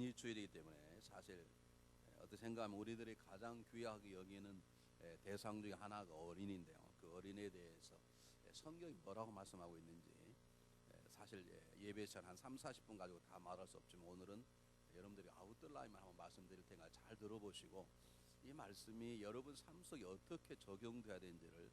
안식주일이기 때문에 사실 어떻게 생각하면 우리들이 가장 귀하게 여기는 대상 중에 하나가 어린이인데요. 그 어린이에 대해서 성경이 뭐라고 말씀하고 있는지 사실 예배 시간 한 3-40분 가지고 다 말할 수 없지만 오늘은 여러분들이 아웃라인만 한번 말씀드릴 테니까 잘 들어보시고 이 말씀이 여러분 삶 속에 어떻게 적용돼야 되는지를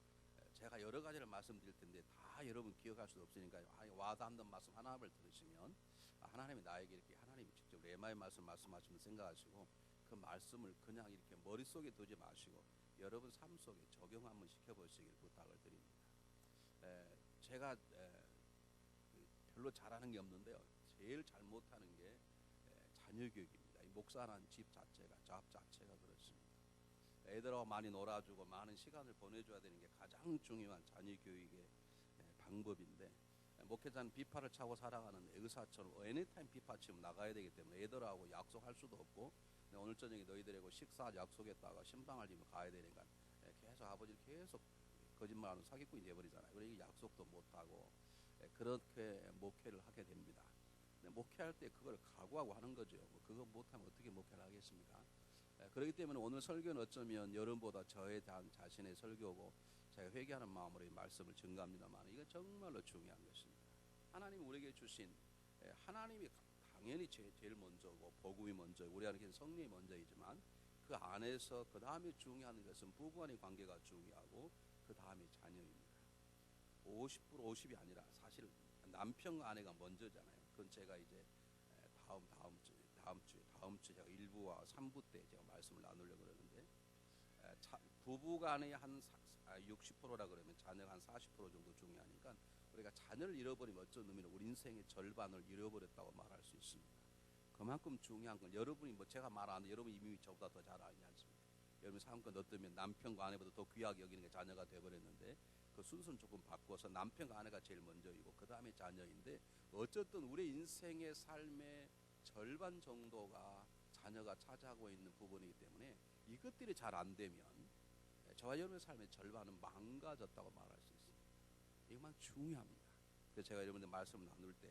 제가 여러 가지를 말씀드릴 텐데 다 여러분 기억할 수 없으니까 와닿는 말씀 하나를 들으시면 하나님이 나에게 이렇게 하나님이 직접 레마의 말씀하시면 생각하시고 그 말씀을 그냥 이렇게 머릿속에 두지 마시고 여러분 삶 속에 적용 한번 시켜보시길 부탁을 드립니다. 제가 별로 잘하는 게 없는데요. 제일 잘 못하는 게 자녀 교육입니다. 이 목사라는 집 자체가 그렇습니다. 애들하고 많이 놀아주고 많은 시간을 보내줘야 되는 게 가장 중요한 자녀 교육의 방법인데 목회자는 비파를 차고 살아가는 의사처럼 애니타임 비파 치면 나가야 되기 때문에 애들하고 약속할 수도 없고 오늘 저녁에 너희들하고 식사 약속했다가 신방을 지면 가야 되니까 계속 아버지를 계속 거짓말하는 사기꾼이 되어버리잖아요. 그러니까 약속도 못하고 그렇게 목회를 하게 됩니다. 근데 목회할 때 그걸 각오하고 하는 거죠. 그거 못하면 어떻게 목회를 하겠습니까? 그렇기 때문에 오늘 설교는 어쩌면 여러분보다 저에 대한 자신의 설교고 제가 회개하는 마음으로 이 말씀을 증거합니다만 이건 정말로 중요한 것입니다. 하나님이 우리에게 주신 하나님이 당연히 제일 먼저고 복음이 먼저고 우리 안에 성령이 먼저이지만 그 안에서 그 다음에 중요한 것은 부부간의 관계가 중요하고 그 다음에 자녀입니다. 50% 50이 아니라 사실 남편과 아내가 먼저잖아요. 그건 제가 이제 다음 주 제가 1부와 3부 때 제가 말씀을 나누려고 그러는데 부부간의 한 60%라 그러면 자녀가 한 40% 정도 중요하니까 우리가 자녀를 잃어버리면 어떤 의미는 우리 인생의 절반을 잃어버렸다고 말할 수 있습니다. 그만큼 중요한 건 여러분이 제가 말 안 해도 여러분이 이미 저보다 더 잘 알지 않습니까? 여러분 삶껏 어떠면 남편과 아내보다 더 귀하게 여기는 게 자녀가 되어버렸는데 그 순서는 조금 바꿔서 남편과 아내가 제일 먼저이고 그 다음에 자녀인데 어쨌든 우리 인생의 삶의 절반 정도가 자녀가 차지하고 있는 부분이기 때문에 이것들이 잘 안 되면 저와 여러분의 삶의 절반은 망가졌다고 말할 수 있습니다. 이것만 중요합니다. 그래서 제가 여러분들 말씀을 나눌 때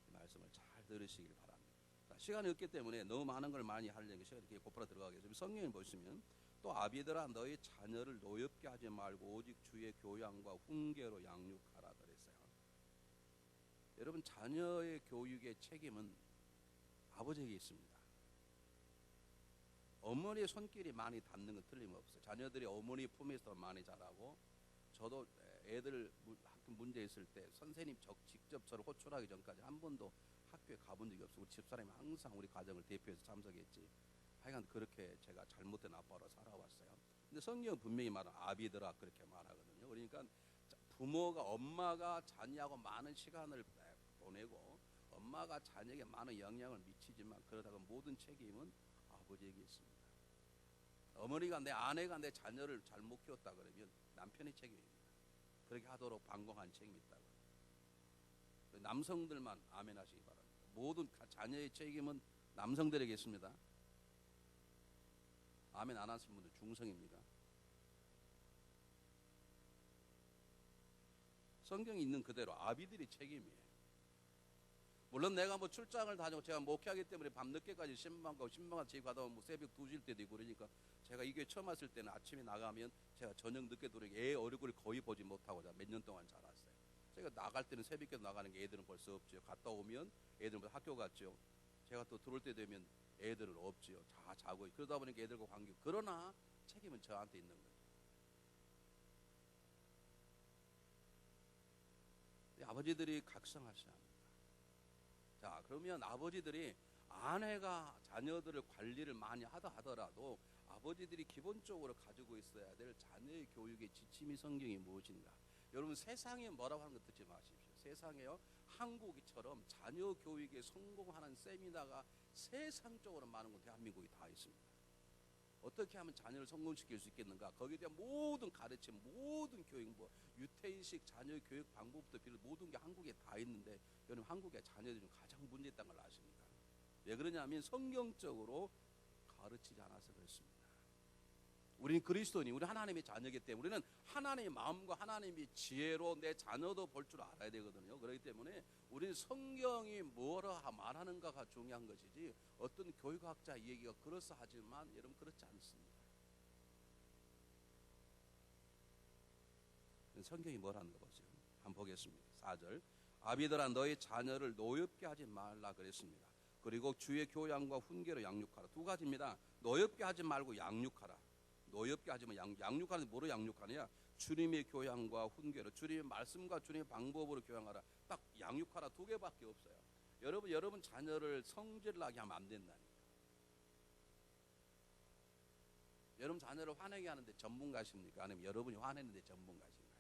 이 말씀을 잘 들으시길 바랍니다. 자, 시간이 없기 때문에 너무 많은 걸 많이 하려니까 시간이 이렇게 곧바로 들어가겠습니다. 성경에 보시면 또 아비들아 너희 자녀를 노엽게 하지 말고 오직 주의 교양과 훈계로 양육하라 그랬어요. 여러분 자녀의 교육의 책임은 아버지에게 있습니다. 어머니의 손길이 많이 닿는 건 틀림없어요. 자녀들이 어머니 품에서 많이 자라고 저도 애들 학교 문제 있을 때 선생님 직접 저를 호출하기 전까지 한 번도 학교에 가본 적이 없어요. 우리 집사람이 항상 우리 가정을 대표해서 참석했지. 하여간 그렇게 제가 잘못된 아빠로 살아왔어요. 근데 성경은 분명히 말하는 아비들아 그렇게 말하거든요. 그러니까 부모가 엄마가 자녀하고 많은 시간을 보내고 엄마가 자녀에게 많은 영향을 미치지만 그러다가 모든 책임은 아버지에게 있습니다. 어머니가 내 아내가 내 자녀를 잘못 키웠다 그러면 남편의 책임입니다. 그렇게 하도록 방공한 책임이 있다고. 남성들만 아멘 하시기 바랍니다. 모든 자녀의 책임은 남성들에게 있습니다. 아멘 안 하신 분들 중성입니다. 성경이 있는 그대로 아비들이 책임이에요. 물론 내가 출장을 다니고 제가 목회하기 때문에 밤늦게까지 신방 가고 집에 가다 보면 새벽 2시일 때도 있고 그러니까 제가 이 교회 처음 왔을 때는 아침에 나가면 제가 저녁 늦게 들어오니까 애 얼굴을 거의 보지 못하고 몇 년 동안 자랐어요. 제가 나갈 때는 새벽에도 나가는 게 애들은 벌써 없죠. 갔다 오면 애들은 학교 갔죠. 제가 또 들어올 때 되면 애들은 없죠. 다 자고 그러다 보니까 애들과 관계 그러나 책임은 저한테 있는 거예요. 아버지들이 각성하셔야 합니다. 자, 그러면 아버지들이 아내가 자녀들을 관리를 많이 하더라도 아버지들이 기본적으로 가지고 있어야 될 자녀의 교육의 지침이 성경이 무엇인가? 여러분 세상에 뭐라고 하는 거 듣지 마십시오. 세상에요 한국처럼 자녀 교육에 성공하는 세미나가 세상적으로 많은 건 대한민국이 다 있습니다. 어떻게 하면 자녀를 성공시킬 수 있겠는가? 거기에 대한 모든 가르침, 모든 교육, 유태인식 자녀 교육 방법부터 비롯 모든 게 한국에 다 있는데 여러분 한국의 자녀들이 좀 가장 문제 있다는 걸 아십니까? 왜 그러냐면 성경적으로 가르치지 않아서 그렇습니다. 우리는 그리스도인이, 우리 하나님의 자녀이기 때문에 우리는 하나님의 마음과 하나님의 지혜로 내 자녀도 볼 줄 알아야 되거든요. 그렇기 때문에 우리는 성경이 뭐라 말하는가가 중요한 것이지 어떤 교육학자 얘기가 그럴싸하지만 여러분 그렇지 않습니다. 성경이 뭐라는 거 보세요. 한번 보겠습니다. 4절. 아비들아 너희 자녀를 노엽게 하지 말라 그랬습니다. 그리고 주의 교양과 훈계로 양육하라. 두 가지입니다. 노엽게 하지 말고 양육하라. 노엽게 하지만 양육하는 뭐로 양육하느냐? 주님의 교양과 훈계로, 주님의 말씀과 주님의 방법으로 교양하라. 딱 양육하라 두 개밖에 없어요. 여러분 자녀를 성질나게 하면 안 된다니까. 여러분 자녀를 화내게 하는데 전문가십니까? 아니면 여러분이 화내는데 전문가신가요?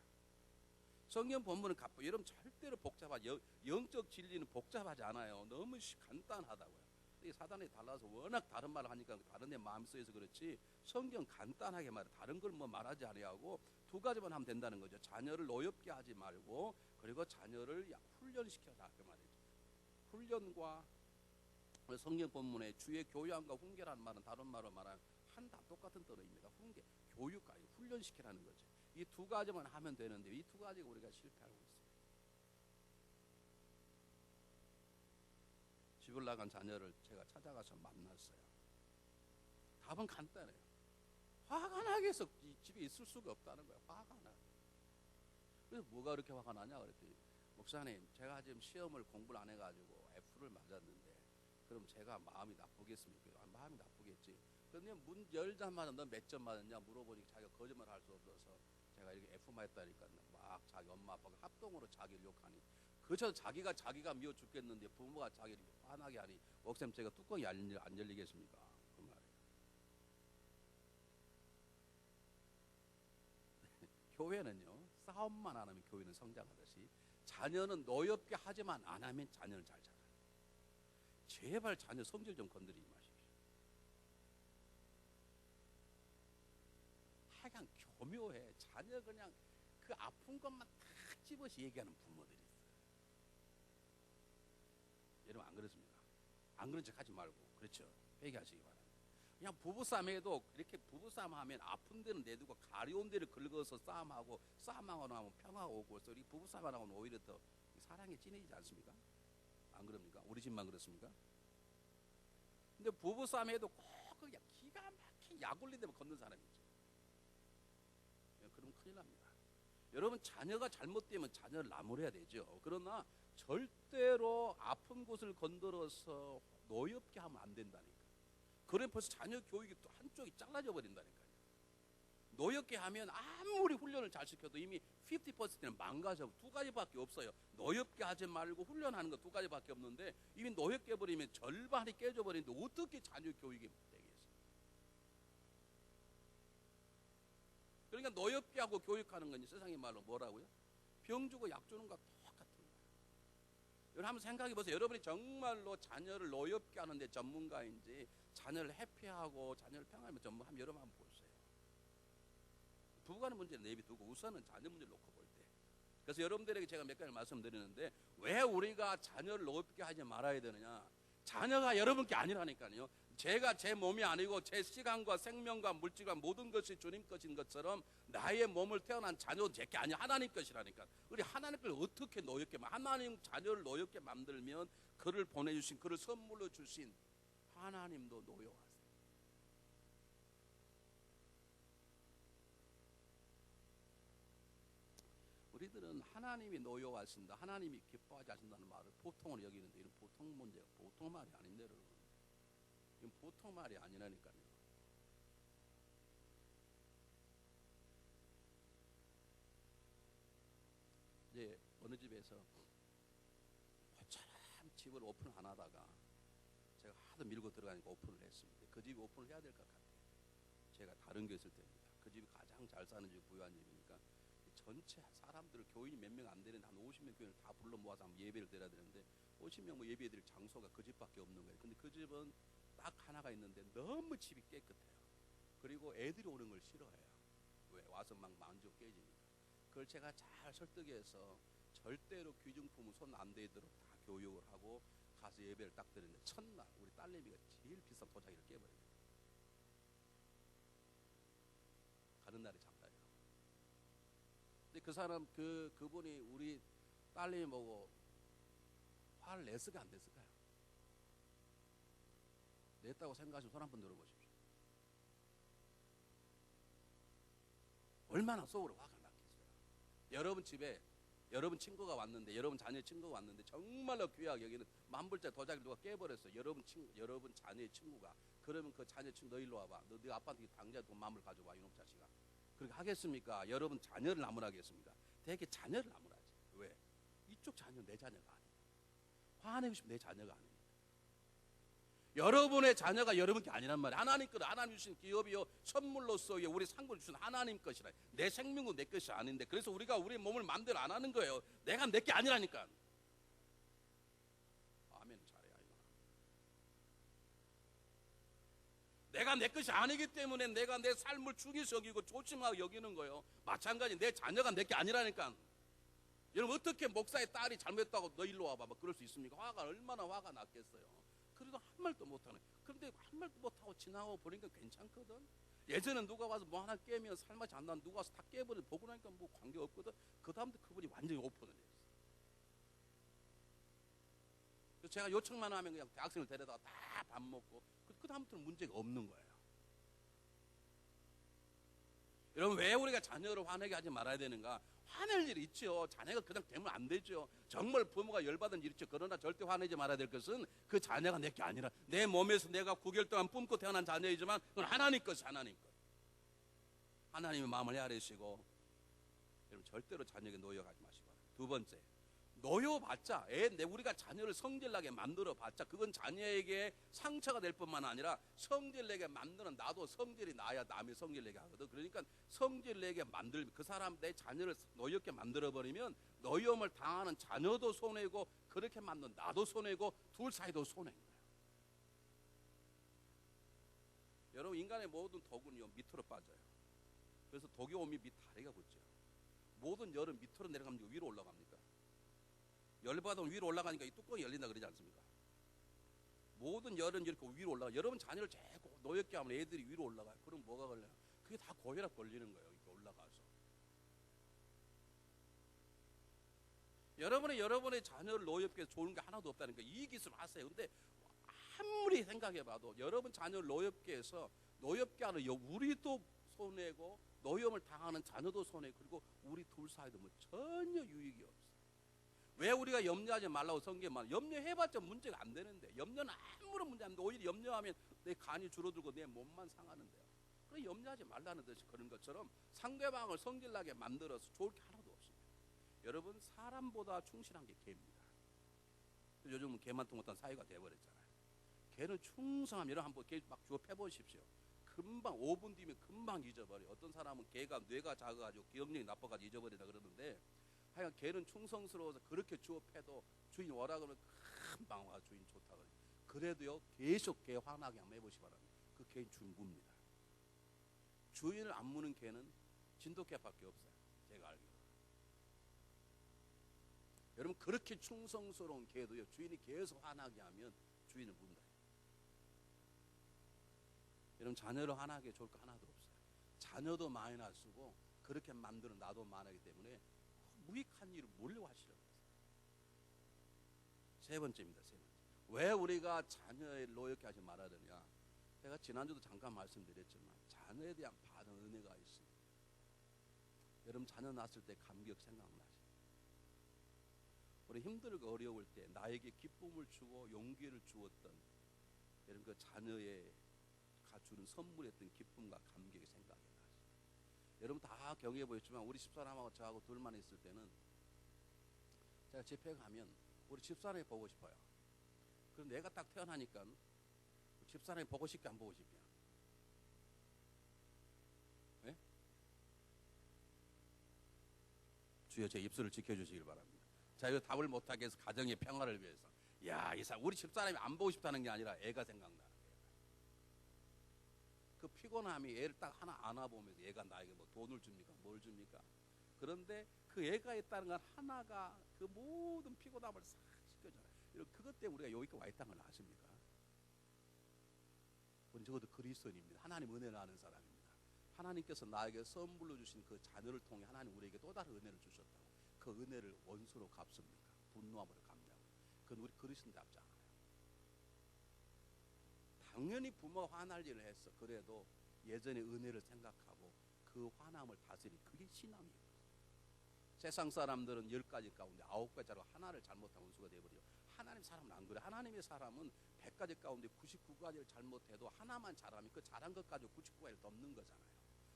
성경 본문은 여러분 절대로 복잡하지, 영적 진리는 복잡하지 않아요. 너무 간단하다고요. 이 사단이 달라서 워낙 다른 말을 하니까 다른 데 마음이 쓰여서 그렇지 성경 간단하게 말해. 다른 걸 뭐 말하지 아니하고 두 가지만 하면 된다는 거죠. 자녀를 노엽게 하지 말고 그리고 자녀를 훈련시켜라 그 말이죠. 훈련과 성경 본문에 주의 교양과 훈계라는 말은 다른 말로 말하면 다 똑같은 뜻입니다. 훈계, 교육과 훈련시키라는 거죠. 이 두 가지만 하면 되는데 이 두 가지가 우리가 실패하고 있어요. 집을 나간 자녀를 제가 찾아가서 만났어요. 답은 간단해요. 화가 나게 해서 이 집에 있을 수가 없다는 거예요. 화가 나. 그래서 뭐가 그렇게 화가 나냐 그랬더니 목사님 제가 지금 시험을 공부를 안 해가지고 F를 맞았는데 그럼 제가 마음이 나쁘겠습니까? 마음이 나쁘겠지. 그런데 문 열자마자 너 몇 점 맞았냐 물어보니까 자기가 거짓말 할 수 없어서 제가 이렇게 F 맞았다니까 막 자기 엄마 아빠가 합동으로 자기를 욕하니 그저 자기가 미워 죽겠는데 부모가 자기를 화나게 하니 목사님 제가 뚜껑이 안 열리겠습니까? 그 말이에요. 교회는요 싸움만 안 하면 교회는 성장하듯이 자녀는 노엽게 하지만 안 하면 자녀는 잘 자라요. 제발 자녀 성질 좀 건드리지 마십시오. 하여간 교묘해. 자녀 그냥 그 아픈 것만 탁 집어서 얘기하는 부모들이 있어요. 여러분 안 그렇습니까? 안 그런 척 하지 말고 그렇죠. 회개하시기 바랍니다. 그냥 부부싸움에도 이렇게 부부싸움 하면 아픈 데는 내두고 가려운 데를 긁어서 싸움하고 싸움하고 나면 평화가 오고 그래서 우리 부부싸움 하면 오히려 더 사랑이 진해지지 않습니까? 안 그럽니까? 우리 집만 그렇습니까? 근데 부부싸움에도 꼭 그냥 기가 막힌 약 올린다면 걷는 사람이 있죠. 그러면 큰일 납니다. 여러분 자녀가 잘못되면 자녀를 나무래야 되죠. 그러나 절대로 아픈 곳을 건드려서 노엽게 하면 안 된다니까. 그래 벌써 자녀 교육이 또 한쪽이 잘라져 버린다니까요. 노엽게 하면 아무리 훈련을 잘 시켜도 이미 50%는 망가져. 두 가지밖에 없어요. 노엽게 하지 말고 훈련하는 거 두 가지밖에 없는데 이미 노엽게 버리면 절반이 깨져버리는데 어떻게 자녀 교육이 되겠어요? 그러니까 노엽게 하고 교육하는 건 세상의 말로 뭐라고요? 병 주고 약 주는 거 똑같은 거예요. 여러분 한번 생각해 보세요. 여러분이 정말로 자녀를 노엽게 하는데 전문가인지 자녀를 해피하고 자녀를 평안하면 전문가 한번 여러분 한번 보세요. 부부간의 문제는 내비두고 우선은 자녀 문제를 놓고 볼 때. 그래서 여러분들에게 제가 몇 가지 말씀드리는데 왜 우리가 자녀를 노엽게 하지 말아야 되느냐? 자녀가 여러분께 아니라니까요. 제가 제 몸이 아니고 제 시간과 생명과 물질과 모든 것이 주님 것인 것처럼 나의 몸을 태어난 자녀도 제게 아니야. 하나님 것이라니까. 우리 하나님 걸 어떻게 노엽게 하나님 자녀를 노엽게 만들면 그를 보내주신 그를 선물로 주신 하나님도 노여워하세요. 우리들은 하나님이 노여워하신다, 하나님이 기뻐하지 않는다는 말을 보통으로 여기는데 이런 보통 문제가 보통 말이 아닌데 여러분. 이건 보통 말이 아니라니까요. 이제 어느 집에서 고처럼 집을 오픈을 안 하다가 제가 하도 밀고 들어가니까 오픈을 했습니다. 그 집이 오픈을 해야 될 것 같아요. 제가 다른 교 있을 때입니다. 그 집이 가장 잘 사는 집, 부유한 집이니까 전체 사람들을 교인이 몇 명 안 되는데 한 50명 교인을 다 불러 모아서 한번 예배를 드려야 되는데 50명 뭐 예배 드릴 장소가 그 집밖에 없는 거예요. 근데 그 집은 딱 하나가 있는데 너무 집이 깨끗해요. 그리고 애들이 오는 걸 싫어해요. 왜? 와서 막 만지고 깨지니까. 그걸 제가 잘 설득해서 절대로 귀중품은 손 안 대도록 다 교육을 하고 가서 예배를 딱 드리는데 첫날 우리 딸내미가 제일 비싼 도자기를 깨버려요. 다른 나라에 장사해요. 근데 그 사람 그분이 우리 딸내미 보고 화를 냈을까 안 냈을까요? 냈다고 생각하시면 손 한번 들어보십시오. 얼마나 속으로 화가 났겠어요. 여러분 집에 여러분 친구가 왔는데, 여러분 자녀의 친구가 왔는데 정말로 귀하게 여기는 만불짜리 도자기를 누가 깨버렸어요. 여러분 자녀의 친구가. 그러면 그 자녀 친구 너 일로 와봐. 너 네 아빠한테 당장 돈 만불 가져와 이놈 자식아. 그렇게 하겠습니까? 여러분 자녀를 나무라겠습니까? 되게 자녀를 나무라지. 왜? 이쪽 자녀 내 자녀가 아니에요. 화내고 싶으면 내 자녀가 아니에요. 여러분의 자녀가 여러분 게 아니란 말이에요. 하나님 주신 기업이요 선물로서 우리 상급을 주신 하나님 것이라. 내 생명은 내 것이 아닌데, 그래서 우리가 우리 몸을 마음대로 안 하는 거예요. 내가 내 게 아니라니까. 아멘. 잘해요. 내가 내 것이 아니기 때문에 내가 내 삶을 중요시 여기고 조심하고 여기는 거예요. 마찬가지 내 자녀가 내 게 아니라니까. 여러분 어떻게 목사의 딸이 잘못했다고 너 일로 와봐 뭐 그럴 수 있습니까? 얼마나 화가 났겠어요. 그래도 한 말도 못하네. 그런데 한 말도 못하고 지나고 보니까 괜찮거든. 예전에 누가 와서 뭐 하나 깨면 살맛이 안 나는 누가 와서 다 깨버려 보고 나니까 뭐 관계없거든. 그 다음부터 그분이 완전히 오픈을 했어. 그래서 제가 요청만 하면 그냥 대학생을 데려다가 다 밥 먹고 그 다음부터는 문제가 없는 거예요. 여러분 왜 우리가 자녀를 화내게 하지 말아야 되는가? 화낼 일이 있죠. 자녀가 그냥 되면 안 되죠. 정말 부모가 열받은 일 있죠. 그러나 절대 화내지 말아야 될 것은 그 자녀가 내 게 아니라 내 몸에서 내가 9개월 동안 뿜고 태어난 자녀이지만 그건 하나님 것이 하나님 것. 하나님의 마음을 헤아리시고 여러분 절대로 자녀에게 노여가지 마시기 바랍니다. 두 번째, 노여봤자 우리가 자녀를 성질나게 만들어봤자 그건 자녀에게 상처가 될 뿐만 아니라 성질내게 만드는 나도 성질이 나야 남의 성질내게 하거든. 그러니까 성질내게 그 사람 내 자녀를 노엽게 만들어버리면 노여움을 당하는 자녀도 손해고 그렇게 만든 나도 손해고 둘 사이도 손해인 거예요. 여러분 인간의 모든 독은요 밑으로 빠져요. 그래서 독이 오면 밑 다리가 붙죠. 모든 열은 밑으로 내려가면 위로 올라갑니까? 열받으면 위로 올라가니까 이 뚜껑이 열린다 그러지 않습니까? 모든 열은 이렇게 위로 올라가. 여러분 자녀를 자꾸 노엽게 하면 애들이 위로 올라가요. 그럼 뭐가 걸려요? 그게 다 고혈압 걸리는 거예요. 이렇게 올라가서. 여러분의 자녀를 노엽게 해서 좋은 게 하나도 없다니까 이 기술 하세요. 근데 아무리 생각해봐도 여러분 자녀를 노엽게 해서 노엽게 하는 우리도 손해고 노염을 당하는 자녀도 손해. 그리고 우리 둘 사이도 뭐 전혀 유익이 없어요. 왜 우리가 염려하지 말라고 성경에 말 염려해봤자 문제가 안 되는데 염려는 아무런 문제 안 되는데 오히려 염려하면 내 간이 줄어들고 내 몸만 상하는데요. 그래 염려하지 말라는 듯이 그런 것처럼 상대방을 성질나게 만들어서 좋을 게 하나도 없습니다. 여러분 사람보다 충실한 게 개입니다. 요즘은 개만통 못한 사회가 돼버렸잖아요. 개는 충성하면 여러분 한번 개 막 주워 패보십시오. 금방 5분 뒤면 금방 잊어버려요. 어떤 사람은 개가 뇌가 작아가지고 기억력이 나빠가지고 잊어버리다 그러는데 하여간 개는 충성스러워서 그렇게 주워 패도 주인 오라 그러면 금방 와 주인 좋다 그래요. 그래도요 계속 개 화나게 한번 해보시기 바랍니다. 그 개는 중구입니다. 주인을 안 무는 개는 진돗개밖에 없어요. 제가 알기로. 여러분 그렇게 충성스러운 개도요 주인이 계속 화나게 하면 주인을 문다. 여러분 자녀를 화나게 좋을 거 하나도 없어요. 자녀도 많이 낯쓰고 그렇게 만드는 나도 많기 때문에 무익한 일을 몰려 하시려고 했어요. 세 번째입니다. 세 번째. 왜 우리가 자녀의 노엽게 하지 말아야 되냐? 제가 지난주도 잠깐 말씀드렸지만 자녀에 대한 받은 은혜가 있습니다. 여러분 자녀 낳았을 때 감격 생각나시죠? 우리 힘들고 어려울 때 나에게 기쁨을 주고 용기를 주었던 여러분 그 자녀의 주는 선물했던 기쁨과 감격이 생각이 나죠. 여러분 다 경험해 보셨지만 우리 집사람하고 저하고 둘만 있을 때는 제가 집회 가면 우리 집사람이 보고 싶어요. 그럼 내가 딱 태어나니까 집사람이 보고 싶게 안 보고 싶냐? 네? 주여 제 입술을 지켜주시길 바랍니다. 자 이거 답을 못하게 해서 가정의 평화를 위해서 야 이 사람 우리 집사람이 안 보고 싶다는 게 아니라 애가 생각나. 그 피곤함이 애를 딱 하나 안아보면서 얘가 나에게 뭐 돈을 줍니까? 뭘 줍니까? 그런데 그 애가 있다는 건 하나가 그 모든 피곤함을 싹 씻겨줘요. 그것 때문에 우리가 여기까지 와 있다는 걸 아십니까? 우리 적어도 그리스도인입니다. 하나님 은혜를 아는 사람입니다. 하나님께서 나에게 선물로 주신 그 자녀를 통해 하나님 우리에게 또 다른 은혜를 주셨다고. 그 은혜를 원수로 갚습니까? 분노함으로 갚냐고. 그건 우리 그리스도인답지 않아요. 당연히 부모가 화날 일을 했어. 그래도 예전의 은혜를 생각하고 그 화남을 다스리. 그게 신앙이에요. 세상 사람들은 10가지 가운데 9가지로 하나를 잘못하면 원수가 되어버려요. 하나님 사람은 안 그래. 하나님의 사람은 100가지 가운데 99가지를 잘못해도 하나만 잘하면 그 잘한 것 가지고 99가지를 덮는 거잖아요.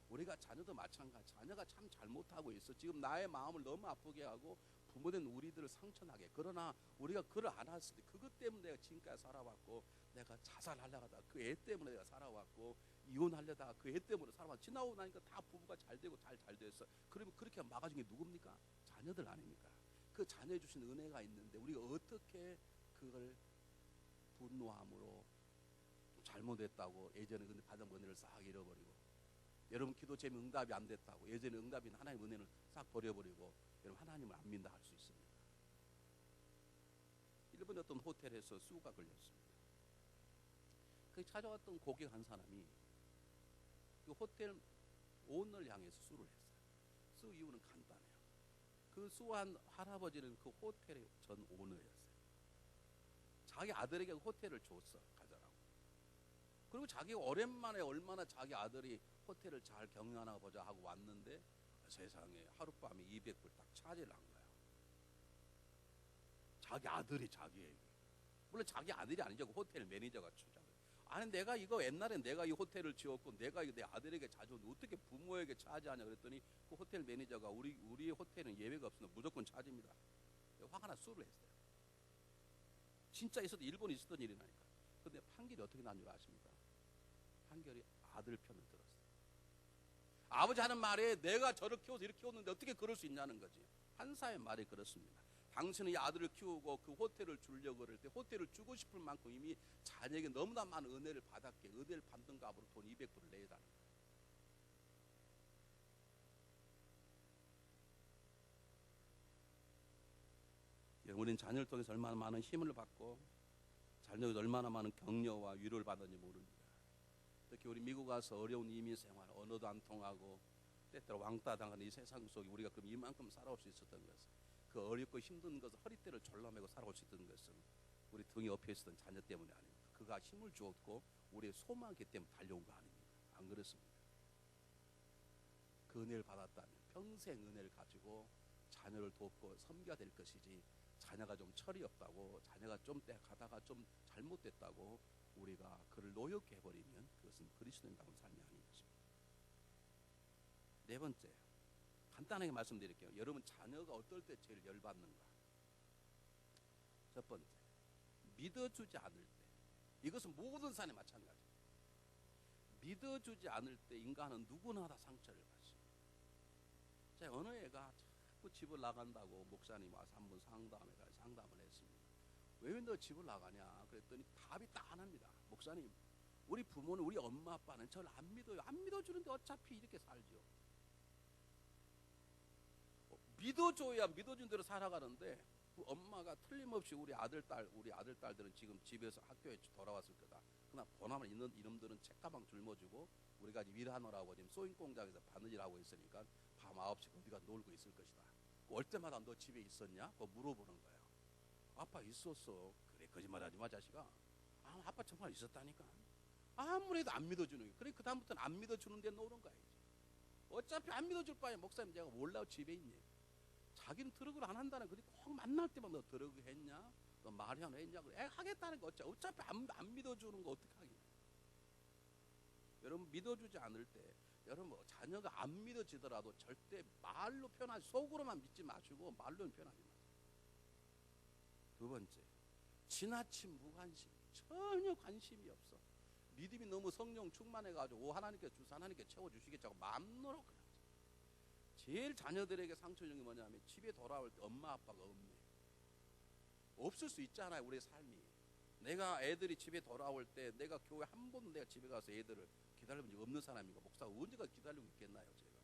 우리가 자녀도 마찬가지. 자녀가 참 잘못하고 있어. 지금 나의 마음을 너무 아프게 하고 부모된 우리들을 상처나게. 그러나 우리가 그걸 안 했을 때 그것 때문에 내가 지금까지 살아왔고, 내가 자살하려고 하다가 그 애 때문에 내가 살아왔고, 이혼하려다가 그 애 때문에 살아왔고, 지나고 나니까 다 부부가 잘 되고 잘 됐어. 그러면 그렇게 막아준 게 누굽니까? 자녀들 아닙니까? 그 자녀 주신 은혜가 있는데 우리가 어떻게 그걸 분노함으로 잘못했다고 예전에 받은 은혜를 싹 잃어버리고, 여러분 기도 제미 응답이 안 됐다고 예전에 응답인 하나님 은혜를 싹 버려버리고 여러분 하나님을 안 믿는다 할 수 있습니다. 일본의 어떤 호텔에서 수가 걸렸습니다. 그 찾아왔던 고객 한 사람이 그 호텔 오너를 향해서 수를 했어요. 수 이유는 간단해요. 그 수한 할아버지는 그 호텔의 전 오너였어요. 자기 아들에게 호텔을 줬어, 가져라고. 그리고 자기가 오랜만에 얼마나 자기 아들이 호텔을 잘 경영하나 보자 하고 왔는데 세상에 하룻밤에 200불 딱 차지를 한 거야. 자기 아들이 자기에게. 물론 자기 아들이 아니죠. 호텔 매니저가 주자. 아니 내가 이거 옛날에 내가 이 호텔을 지었고 내가 이거 내 아들에게 자주 어떻게 부모에게 차지하냐 그랬더니 그 호텔 매니저가 우리 호텔은 예외가 없으면 무조건 차지입니다. 화가 나 수를 했어요. 진짜 일본에 있었던 일이라니까. 근데 판결이 어떻게 난 줄 아십니까? 판결이 아들 편을 들었어요. 아버지 하는 말에 내가 저를 키워서 이렇게 키웠는데 어떻게 그럴 수 있냐는 거지. 판사의 말이 그렇습니다. 당신은 이 아들을 키우고 그 호텔을 주려고 그럴 때 호텔을 주고 싶을 만큼 이미 자녀에게 너무나 많은 은혜를 받았기에 은혜를 받는 값으로 돈 200불을 내라는 거예요. 우리는 자녀를 통해서 얼마나 많은 힘을 받고 자녀에게 얼마나 많은 격려와 위로를 받았는지 모릅니다. 특히 우리 미국 가서 어려운 이민 생활, 언어도 안 통하고 때때로 왕따 당하는 이 세상 속에 우리가 그럼 이만큼 살아올 수 있었던 것은, 그 어렵고 힘든 것을 허리띠를 졸라매고 살아올 수 있던 것은 우리 등에 엎여 있었던 자녀 때문이 아닙니다. 그가 힘을 주었고 우리의 소망이기 때문에 달려온 거 아닙니까? 안 그렇습니까? 그 은혜를 받았다면 평생 은혜를 가지고 자녀를 돕고 섬겨야 될 것이지, 자녀가 좀 철이 없다고, 자녀가 좀 때 가다가 좀 잘못됐다고 우리가 그를 노엽게 해버리면 그것은 그리스도인다운 삶이 아닌 것입니다. 네 번째, 간단하게 말씀드릴게요. 여러분 자녀가 어떨 때 제일 열받는가? 첫 번째, 믿어주지 않을 때. 이것은 모든 사람이 마찬가지입니다. 믿어주지 않을 때 인간은 누구나 다 상처를 받습니다. 제가 어느 애가 자꾸 집을 나간다고 목사님 와서 한번 상담을 했습니다. 왜 너 집을 나가냐 그랬더니 답이 딱 하나입니다. 목사님, 우리 부모는, 우리 엄마 아빠는 저를 안 믿어요. 안 믿어주는데 어차피 이렇게 살죠. 믿어줘야 믿어준 대로 살아가는데 그 엄마가 틀림없이 우리 아들딸들은 지금 집에서 학교에 돌아왔을 거다. 그러나 보나마나 이놈들은 책가방 짊어지고 우리가 일하느라고 지금 소잉 공장에서 바느질 하고 있으니까 밤 9시 어디가 놀고 있을 것이다. 올 때마다 너 집에 있었냐? 그거 물어보는 거예요. 아빠 있었어. 그래, 거짓말하지 마 자식아. 아빠 정말 있었다니까. 아무래도 안 믿어주는 거예요. 그래, 그 다음부터는 안 믿어주는 데 놓는 거야. 어차피 안 믿어줄 바에 목사님 내가 몰라고 집에 있니? 자기는 드러그를 안 한다는 거지. 꼭 만날 때만 너 드러그 했냐? 너 마리아나 했냐? 그래, 하겠다는 거 어차피 안 믿어주는 거 어떡하겠냐? 여러분 믿어주지 않을 때, 여러분 자녀가 안 믿어지더라도 절대 말로 표현하지, 속으로만 믿지 마시고 말로는 표현하지 마세요. 두 번째, 지나친 무관심. 전혀 관심이 없어. 믿음이 너무 성령 충만해가지고 하나님께 주사 하나님께 채워주시겠다고 마음으로 그냥. 제일 자녀들에게 상처 주는 게 뭐냐면 집에 돌아올 때 엄마 아빠가 없네. 없을 수 있잖아요. 우리의 삶이. 내가 애들이 집에 돌아올 때 내가 교회 한 번도 내가 집에 가서 애들을 기다려본 적 없는 사람이고, 목사가 언제까지 기다리고 있겠나요 제가.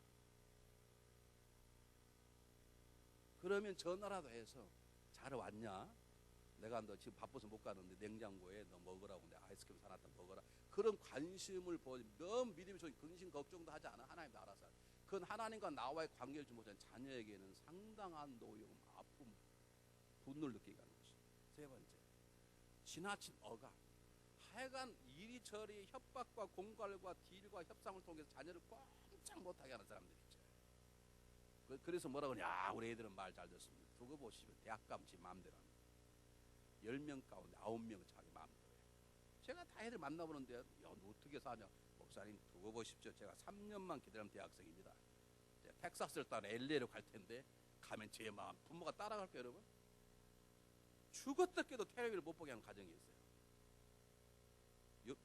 그러면 전화라도 해서 잘 왔냐? 내가 너 지금 바빠서 못 가는데 냉장고에 너 먹으라고 내가 아이스크림 사놨다 먹어라. 그런 관심을 보지 너무 믿음이 좋은 근심 걱정도 하지 않아. 하나님도 알아서. 그건 하나님과 나와의 관계를 좀 보자면 자녀에게는 상당한 노여움, 아픔, 분노를 느끼게 하는 것이. 세 번째, 지나친 억압. 하여간 이리저리 협박과 공갈과 딜과 협상을 통해서 자녀를 꼼짝 못하게 하는 사람들이 있죠. 그래서 뭐라고 하냐, 우리 애들은 말 잘 듣습니다. 두고 보시면 대학 가면 지 마음대로 합니다. 10명 가운데 9명은 자기 마음대로 해요. 제가 다 애들 만나보는데, 야, 너 어떻게 사냐? 목사님 두고 보십시오. 제가 3년만 기다리면 대학생입니다. 텍사스를 따라 LA로 갈 텐데 가면 제 마음, 부모가 따라갈게요. 여러분, 죽었다 깨도 텔레비를 못 보게 하는 가정이 있어요.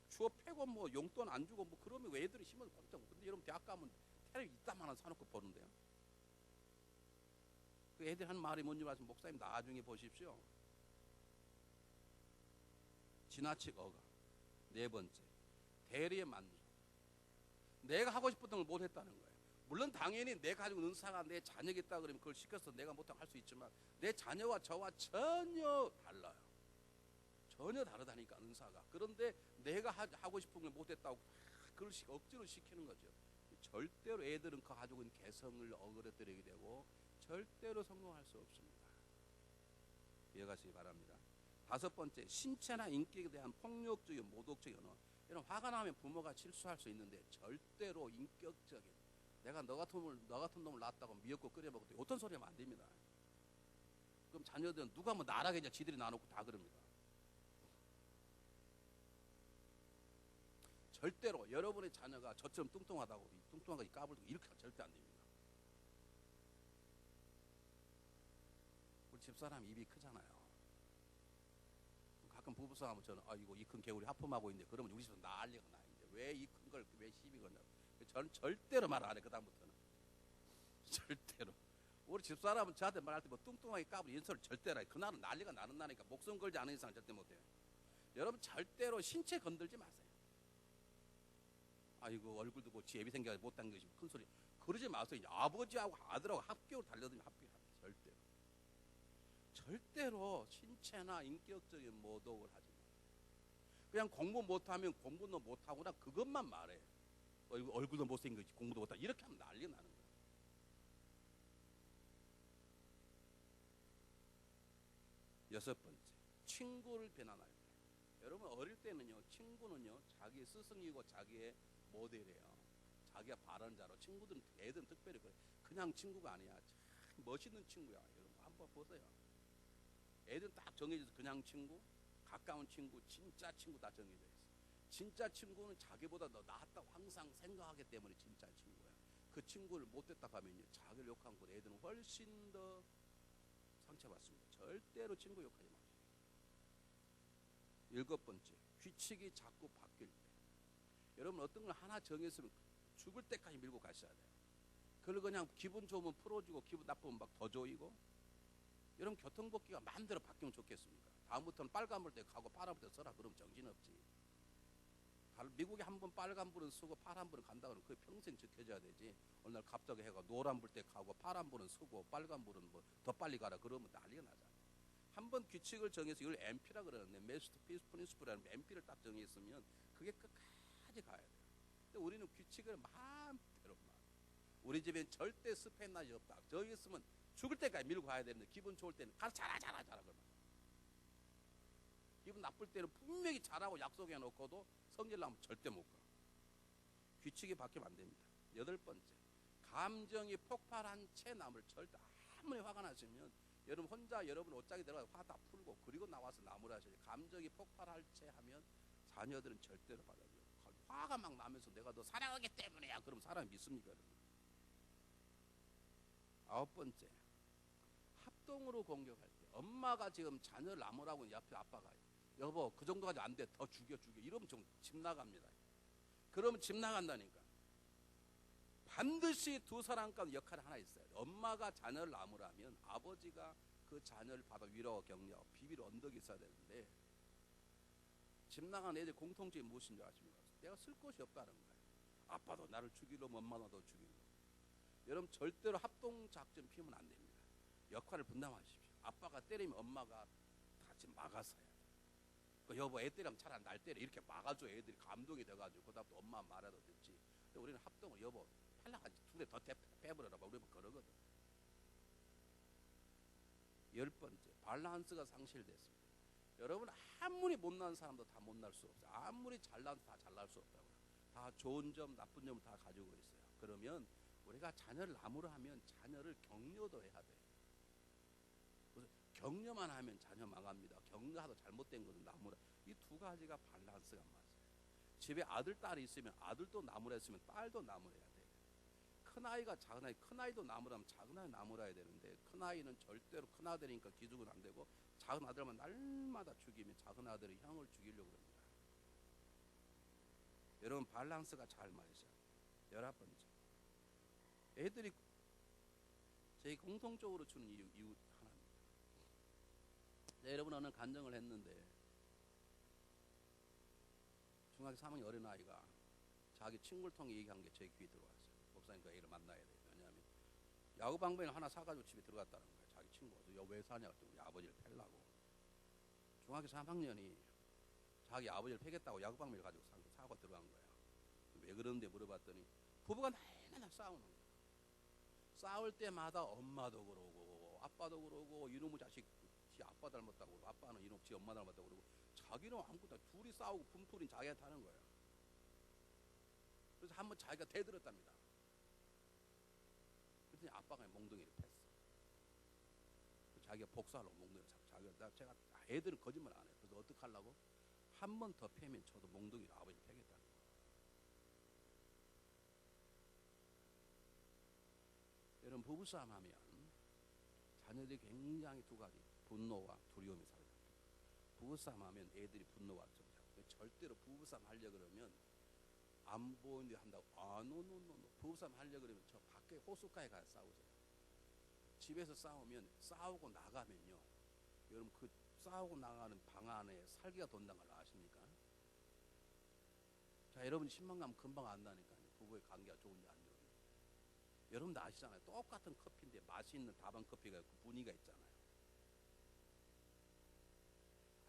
주어 패고 뭐 용돈 안 주고 뭐 그러면 왜 애들이 힘을 꼼짝. 근데 여러분 대학 가면 텔레비 이따만한 사놓고 보는데요. 그 애들 한 말이 뭔지 말씀, 목사님 나중에 보십시오. 지나치게 억압. 네 번째, 대리의 만족. 내가 하고 싶었던 걸 못했다는 거예요. 물론 당연히 내 가지고 은사가 내 자녀겠다 그러면 그걸 시켜서 내가 못하고 할 수 있지만 내 자녀와 저와 전혀 달라요. 전혀 다르다니까 은사가. 그런데 내가 하고 싶은 걸 못했다고 그걸 억지로 시키는 거죠. 절대로 애들은 그 가지고 있는 개성을 어그러뜨리게 되고 절대로 성공할 수 없습니다. 이해가시기 바랍니다. 다섯 번째, 신체나 인격에 대한 폭력적인 모독적인 언어. 이런 화가 나면 부모가 실수할 수 있는데 절대로 인격적인, 내가 너 같은 놈을 낳았다고 미역국 끓여 먹을 때 어떤 소리 하면 안 됩니다. 그럼 자녀들은 누가 뭐 나라겠냐, 지들이 나놓고 다 그럽니다. 절대로 여러분의 자녀가 저처럼 뚱뚱하다고 뚱뚱하게 까불고 이렇게 하면 절대 안 됩니다. 우리 집사람 입이 크잖아요. 가끔 부부싸움하면 저는 이거 이 큰 개구리 하품하고 있는데 그러면 우리 집에서 난리가 나. 이제 왜 이 큰 걸 왜 시비 거냐. 저는 절대로 말 안 해. 그다음부터는 절대로. 우리 집사람은 저한테 말할 때 뭐 뚱뚱하게 까불고 이런 소리 절대로 해. 그날은 난리가 나는 나니까 목숨 걸지 않은 이상 절대 못해요. 여러분 절대로 신체 건들지 마세요. 아이고 얼굴도 뭐 지애비 생겨서 못한 것이 큰 소리 그러지 마세요. 아버지하고 아들하고 합격으로 달려들면 합격합니다. 절대로 신체나 인격적인 모독을 하지 마세요. 그냥 공부 못하면 공부도 못하구나 그것만 말해. 얼굴도 못생겼지 공부도 못하고 이렇게 하면 난리 나는 거야. 여섯 번째, 친구를 비난할 때. 여러분 어릴 때는요, 친구는요 자기 스승이고 자기의 모델이에요. 자기가 발언자로. 친구들은 애들은 특별히 그래. 그냥 친구가 아니야. 참 멋있는 친구야. 여러분 한번 보세요. 애들은 딱 정해져서 그냥 친구, 가까운 친구, 진짜 친구 다 정해져 있어. 진짜 친구는 자기보다 더 낫다고 항상 생각하기 때문에 진짜 친구야. 그 친구를 못됐다 하면 자기를 욕한 것보다 애들은 훨씬 더 상처받습니다. 절대로 친구 욕하지 마세요. 일곱 번째, 규칙이 자꾸 바뀔 때. 여러분 어떤 걸 하나 정했으면 죽을 때까지 밀고 가셔야 돼요. 그걸 그냥 기분 좋으면 풀어주고 기분 나쁘면 막 더 조이고. 여러분 교통법규가 마음대로 바뀌면 좋겠습니까? 다음부터는 빨간불 때 가고 파란불 때 서라. 그러면 정신없지. 미국에 한번 빨간불은 서고 파란불은 간다 그러면 그게 평생 지켜져야 되지. 어느 날 갑자기 해가 노란불 때 가고 파란불은 서고 빨간불은 뭐 더 빨리 가라 그러면 난리가 나잖아. 한번 규칙을 정해서 이걸 MP라 그러는데 메스트 피스 프린시플이라는 MP를 딱 정했으면 그게 끝까지 가야 돼요. 근데 우리는 규칙을 마음대로 우리 집엔 절대 스페인 낮이 없다. 저기 있으면 죽을 때까지 밀고 가야 되는데 기분 좋을 때는 가서 잘하 그러면. 기분 나쁠 때는 분명히 잘하고 약속해 놓고도 성질 나면 절대 못 가. 규칙이 바뀌면 안 됩니다. 여덟 번째, 감정이 폭발한 채 나물. 절대 아무리 화가 나시면 여러분 혼자 여러분 옷장에 들어가서 화 다 풀고 그리고 나와서 나무를 하셔야 돼요. 감정이 폭발할 채 하면 자녀들은 절대로 받아들여요. 화가 막 나면서 내가 너 사랑하기 때문에야. 그럼 사람이 믿습니까? 여러분? 아홉 번째, 합동으로 공격할 때. 엄마가 지금 자녀를 나무라고 옆에 아빠가 여보 그 정도까지 안 돼. 더 죽여. 이러면 좀 집 나갑니다. 그러면 집 나간다니까. 반드시 두 사람 가운데 역할이 하나 있어요. 엄마가 자녀를 나무라면 아버지가 그 자녀를 받아 위로하고 격려하고 비빌 언덕이 있어야 되는데 집 나간 애들 공통점이 무엇인 줄 아십니까? 내가 쓸 곳이 없다는 거예요. 아빠도 나를 죽이려면 엄마도 나도 죽이려고. 여러분 절대로 합동작전 피우면 안 됩니다. 역할을 분담하십시오. 아빠가 때리면 엄마가 같이 막아서 해야 돼요. 그 여보 애 때리면 차라리 날 때려 이렇게 막아줘. 애들이 감동이 돼가지고 그다음부터 엄마 말해도 듣지. 근데 우리는 합동을 여보 팔라가지 두 대 더 빼버려라 우리는 그러거든. 10번째, 밸런스가 상실됐습니다. 여러분 아무리 못난 사람도 다 못날 수 없어요. 아무리 잘난 다 잘날 수 없다고요. 다 좋은 점 나쁜 점을 다 가지고 있어요. 그러면 우리가 자녀를 나무라 하면 자녀를 격려도 해야 돼요. 그래서 격려만 하면 자녀 망합니다. 격려하도 잘못된 것은 나무라. 이 두 가지가 밸런스가 맞아요. 집에 아들 딸이 있으면 아들도 나무라 했으면 딸도 나무라 해야 돼요. 큰아이가 작은아이, 큰아이도 나무라면 작은아이 나무라 해야 되는데 큰아이는 절대로 큰아들이니까 기죽은 안 되고 작은 아들만 날마다 죽이면 작은 아들이 형을 죽이려고 합니다. 여러분 밸런스가 잘 맞으셔야 돼요. 11번째, 애들이 저희 공통적으로 주는 이유 하나입니다. 네, 여러분 어느 간증을 했는데 중학교 3학년 어린아이가 자기 친구를 통해 얘기한 게 제 귀에 들어왔어요. 목사님 그 애를 만나야 돼요. 왜냐하면 야구방망이를 하나 사가지고 집에 들어갔다는 거예요. 자기 친구가. 왜 사냐 그랬더니 우리 아버지를 패려고. 중학교 3학년이 자기 아버지를 패겠다고 야구방망이를 가지고 사고 들어간 거야. 왜 그러는데 물어봤더니 부부가 날마다 싸우는 거야. 싸울 때마다 엄마도 그러고 아빠도 그러고 이놈의 자식 지 아빠 닮았다고 그러고 아빠는 이놈 지 엄마 닮았다고 그러고 자기는 아무것도 둘이 싸우고 분풀인 자기한테 하는 거야. 그래서 한번 자기가 대들었답니다. 그랬더니 아빠가 몽둥이를 팼어. 자기가 복수하려고 몽둥이를 잡고 제가 애들은 거짓말 안 해요. 그래서 어떻게 하려고? 한 번 더 패면 저도 몽둥이로 아버지를 패겠다는 거예요. 여러분 부부싸움 하면 자녀들이 굉장히 두 가지 분노와 두려움이 살아납니다. 부부싸움 하면 애들이 분노가 들어요. 절대로 부부싸움 하려고 그러면 안 보이는데 한다고 노노노노 부부싸움 하려고 그러면 저 밖에 호숫가에 가서 싸우세요. 집에서 싸우면 싸우고 나가면요 여러분 그 싸우고 나가는 방 안에 살기가 돈다는 걸 아십니까? 자 여러분이 신방 가면 금방 안다니까요. 부부의 관계가 좋은지 안 좋은지. 여러분도 아시잖아요. 똑같은 커피인데 맛이 있는 다방 커피가 그 분위기가 있잖아요.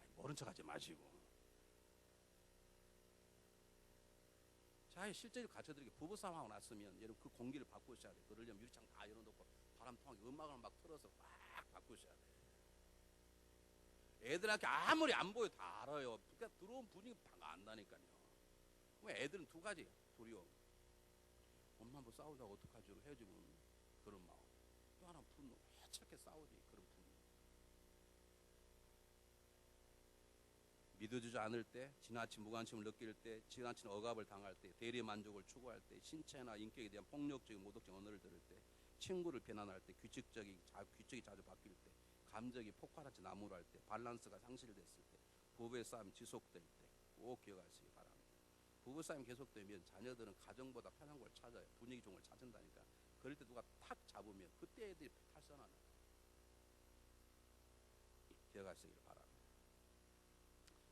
아니, 모른 척 하지 마시고. 자, 실제로 가르쳐드리게 부부싸움하고 났으면 여러분 그 공기를 바꾸셔야 돼요. 그러려면 유리창 다 열어놓고 바람 통하게 음악을 막 틀어서 막 바꾸셔야 돼요. 애들한테 아무리 안 보여 다 알아요. 그러니까 들어온 분위기 다 안다니까요. 애들은 두 가지 두려움. 엄마 뭐 싸우자고 어떡하지? 헤어지면 그런 마음. 또 하나 분노. 왜 저렇게 싸우지? 그런 분노. 믿어주지 않을 때, 지나친 무관심을 느낄 때, 지나친 억압을 당할 때, 대리 만족을 추구할 때, 신체나 인격에 대한 폭력적인 모독적 언어를 들을 때, 친구를 비난할 때, 규칙이 자주 바뀔 때, 감정이 폭발하지 나무랄 때, 밸런스가 상실됐을 때, 부부의 싸움이 지속될 때 꼭 기억하시기 바랍니다. 부부 싸움이 계속되면 자녀들은 가정보다 편한 걸 찾아요. 분위기 좋은 걸 찾는다니까. 그럴 때 누가 탁 잡으면 그때 애들이 탈선하는 거예요. 기억하시길 바랍니다.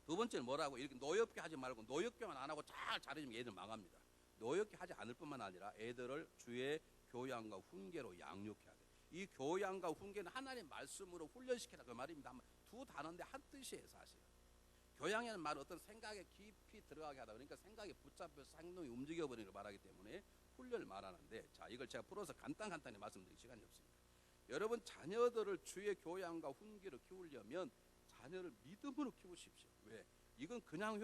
두 번째는 뭐라고? 이렇게 노엽게 하지 말고 노엽게만 안 하고 잘 잘해주면 애들 망합니다. 노엽게 하지 않을 뿐만 아니라 애들을 주의 교양과 훈계로 양육해야 돼요. 이 교양과 훈계는 하나님의 말씀으로 훈련시키라 그 말입니다. 두 단어인데 한 뜻이에요 사실. 교양이라는 말은 어떤 생각에 깊이 들어가게 하다. 그러니까 생각에 붙잡혀서 행동이 움직여버리는 걸 말하기 때문에 훈련을 말하는데 자 이걸 제가 풀어서 간단히 말씀드릴 시간이 없습니다. 여러분 자녀들을 주의 교양과 훈계로 키우려면 자녀를 믿음으로 키우십시오. 왜? 이건 그냥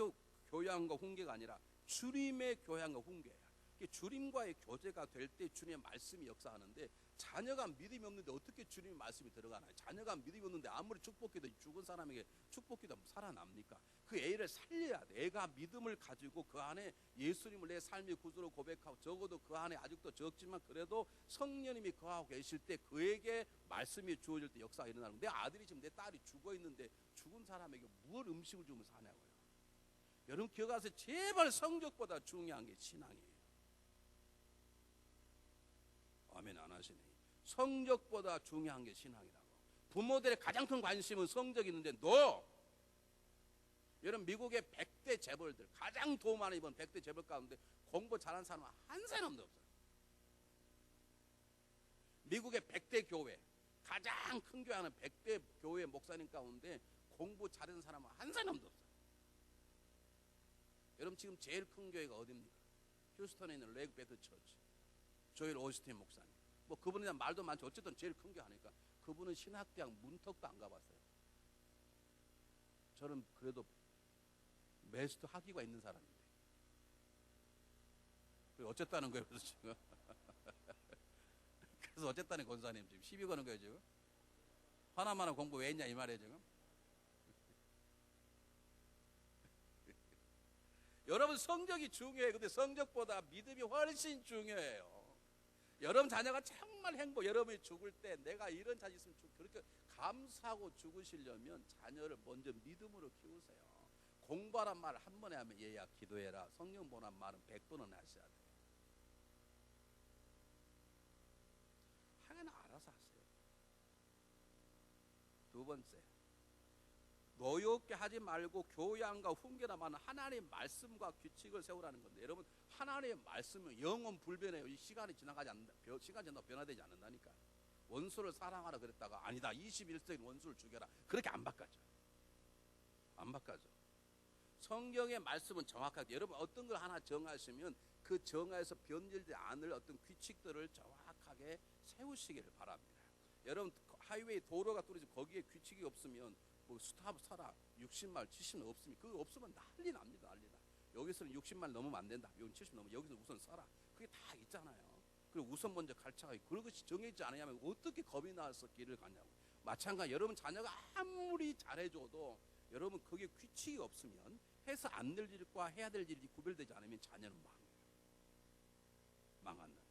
교양과 훈계가 아니라 주님의 교양과 훈계예요. 주님과의 교제가 될 때 주님의 말씀이 역사하는데 자녀가 믿음이 없는데 어떻게 주님의 말씀이 들어가나요? 자녀가 믿음이 없는데 아무리 축복기도 죽은 사람에게 축복기도 살아납니까? 그 애를 살려야 돼. 애가 믿음을 가지고 그 안에 예수님을 내 삶의 구주로 고백하고 적어도 그 안에 아직도 적지만 그래도 성령님이 거하고 계실 때 그에게 말씀이 주어질 때 역사가 일어나는 내 아들이 지금 내 딸이 죽어 있는데 죽은 사람에게 뭘 음식을 주면 사냐고요. 여러분 기억하세요. 제발 성적보다 중요한 게 신앙이에요. 아멘 안 하시네. 성적보다 중요한 게 신앙이라고. 부모들의 가장 큰 관심은 성적이 있는데 여러분 미국의 100대 재벌들 가장 돈 많이 번 100대 재벌 가운데 공부 잘하는 사람은 한 사람도 없어요. 미국의 100대 교회 가장 큰 교회는 100대 교회 목사님 가운데 공부 잘하는 사람은 한 사람도 없어요. 여러분 지금 제일 큰 교회가 어디입니까? 휴스턴에 있는 레그 베드 처치, 조엘 오스틴 목사님. 뭐 그분에 대한 말도 많죠. 어쨌든 제일 큰 교회 하니까. 그분은 신학대학 문턱도 안 가봤어요. 저는 그래도 메스터 학위가 있는 사람인데. 어쨌다는 거예요, 그래서 지금. 그래서 어쨌다는 권사님 지금 시비 거는 거예요, 지금. 하나만한 공부 왜 했냐 이 말이에요, 지금. 여러분 성적이 중요해요. 근데 성적보다 믿음이 훨씬 중요해요. 여러분 자녀가 정말 여러분이 죽을 때 내가 이런 자녀 있으면 그렇게 감사하고 죽으시려면 자녀를 먼저 믿음으로 키우세요. 공부하란 말을 한 번에 하면 얘야 기도해라. 성경 보란 말은 100번은 하셔야 돼요. 하나는 알아서 하세요. 두 번째, 노엽게 하지 말고 교양과 훈계나마는 하나님의 말씀과 규칙을 세우라는 건데, 여러분 하나님의 말씀은 영원 불변해요. 이 시간이 지나가지 않는다. 시간이 지나도 변화되지 않는다니까. 원수를 사랑하라 그랬다가 아니다 21세기 원수를 죽여라 그렇게 안 바꿔져. 안 바꿔져. 성경의 말씀은 정확하게, 여러분 어떤 걸 하나 정하시면 그 정하에서 변질되지 않을 어떤 규칙들을 정확하게 세우시기를 바랍니다. 여러분 하이웨이 도로가 뚫어지면 거기에 규칙이 없으면 뭐 스탑 사라 60마일 70마일 없으면 그거 없으면 난리 납니다. 난리 나. 여기서는 60마일 넘으면 안 된다. 여기 70 넘으면 여기서 우선 사라. 그게 다 있잖아요. 그리고 우선 먼저 갈 차가 있고 그것이 정해지지 않으면 어떻게 겁이 나서 길을 가냐고. 마찬가지 여러분 자녀가 아무리 잘해줘도 여러분 그게 규칙이 없으면 해서 안 될 일과 해야 될 일이 구별되지 않으면 자녀는 망해요. 망한다.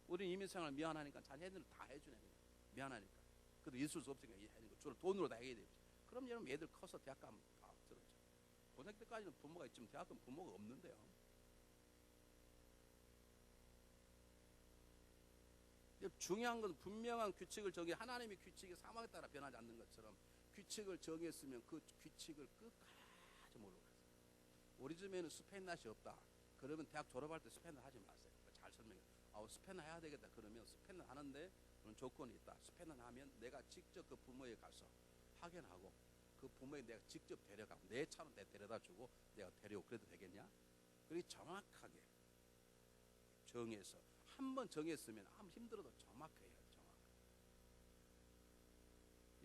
우리 이민생활 미안하니까 자녀들은 다 해주네 그냥. 미안하니까. 그래도 있을 수 없으니까 해주는 거. 주로 돈으로 다 해야 되지. 그럼 여러분 애들 커서 대학 가면 다 들었죠. 고등학교 때까지는 부모가 있지만 대학 가면 부모가 없는데요. 중요한 건 분명한 규칙을 정해 하나님의 규칙이 사막에 따라 변하지 않는 것처럼 규칙을 정했으면 그 규칙을 끝까지 몰라요. 우리 집에는 스페인낫이 없다. 그러면 대학 졸업할 때 스페인낫 하지 마세요. 잘 설명해요. 스페인낫 해야 되겠다. 그러면 스페인낫 하는데 그런 조건이 있다. 스페인낫 하면 내가 직접 그 부모에 가서 확인하고 그 부모에 내가 직접 데려가고 내 차로 내가 데려다 주고 내가 데려오고 그래도 되겠냐? 그렇게 정확하게 정해서 한번 정했으면 아무 힘들어도 정확하게 해야 돼. 정확하게.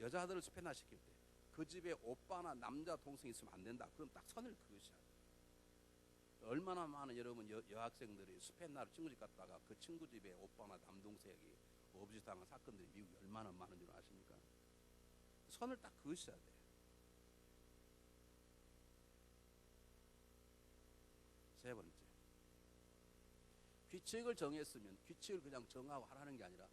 여자들을 스페인낫 시킬 때 그 집에 오빠나 남자 동생이 있으면 안 된다. 그럼 딱 선을 그으셔야 돼. 얼마나 많은 여러분 여학생들이 스페인나루 친구 집 갔다가 그 친구 집에 오빠나 남동생이 어부짓당한 사건들이 미국에 얼마나 많은 줄 아십니까? 선을 딱 그으셔야 돼요. 세 번째, 규칙을 정했으면 규칙을 그냥 정하고 하라는 게 아니라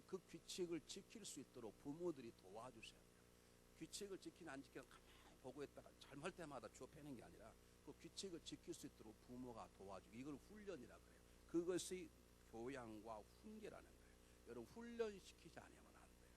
그 규칙을 지킬 수 있도록 부모들이 도와주셔야 돼요. 규칙을 지키나 안 지키나 가만히 보고 있다가 잘못할 때마다 주워 패는 게 아니라 그 규칙을 지킬 수 있도록 부모가 도와주고 이걸 훈련이라 그래요. 그것이 교양과 훈계라는 거예요. 여러분 훈련시키지 않으면 안 돼요.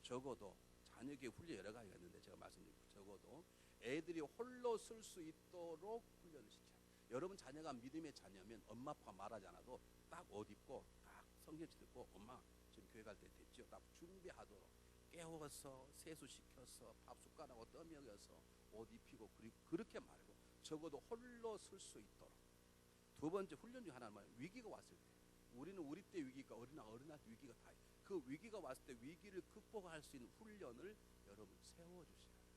적어도 자녀에게 훈련 여러 가지가 있는데 제가 말씀드린 적어도 애들이 홀로 쓸 수 있도록 훈련을 시켜요. 여러분 자녀가 믿음의 자녀면 엄마 아빠가 말하지 않아도 딱 옷 입고 딱 성경책 듣고 엄마 지금 교회 갈 때 됐죠? 딱 준비하도록 깨워서 세수시켜서 밥 숟가락으로 떠먹여서 옷 입히고 그렇게 말고 적어도 홀로 쓸 수 있도록. 두 번째 훈련 중 하나는 뭐예요? 위기가 왔을 때 우리는 우리 때 위기가 어린아이 위기가 다 있어요. 그 위기가 왔을 때 위기를 극복할 수 있는 훈련을 여러분 세워주셔야 돼요.